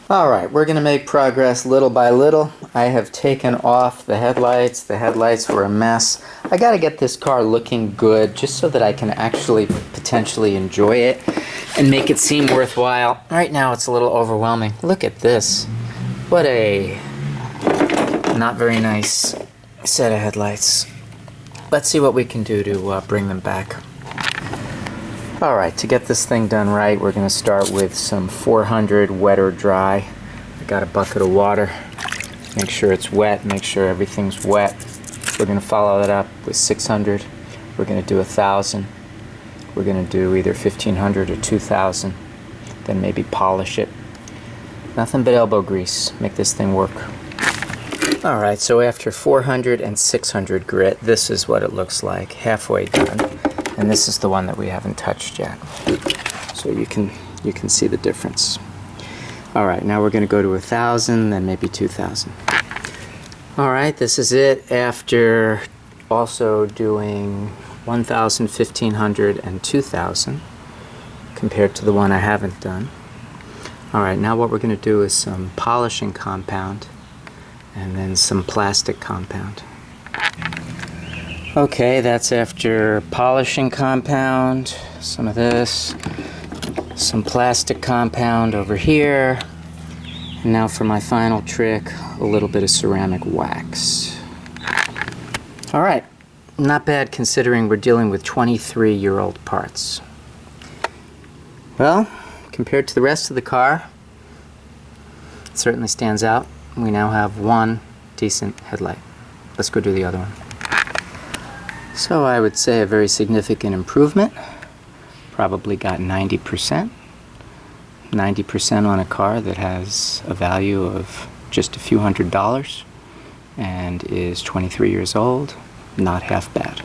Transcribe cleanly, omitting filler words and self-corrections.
Alright, we're going to make progress little by little. I have taken off the headlights. The headlights were a mess. I got to get this car looking good just so that I can actually potentially enjoy it and make it seem worthwhile. Right now it's a little overwhelming. Look at this. What a not very nice set of headlights. Let's see what we can do to bring them back. Alright, to get this thing done right, we're going to start with some 400 wet or dry. I got a bucket of water. Make sure it's wet, make sure everything's wet. We're going to follow that up with 600. We're going to do 1,000. We're going to do either 1,500 or 2,000. Then maybe polish it. Nothing but elbow grease. Make this thing work. Alright, so after 400 and 600 grit, this is what it looks like, halfway done. And this is the one that we haven't touched yet. So you can see the difference. Alright, now we're going to go to 1,000, then maybe 2,000. Alright, this is it after also doing 1,000, 1,500, and 2,000 compared to the one I haven't done. Alright, now what we're going to do is some polishing compound and then some plastic compound. Okay, that's after polishing compound, some of this, some plastic compound over here, and now for my final trick, a little bit of ceramic wax. Alright, not bad considering we're dealing with 23-year-old parts. Well, compared to the rest of the car, it certainly stands out. We now have one decent headlight. Let's go do the other one. So I would say a very significant improvement. Probably got 90%. 90% on a car that has a value of just a few $100s and is 23 years old. Not half bad.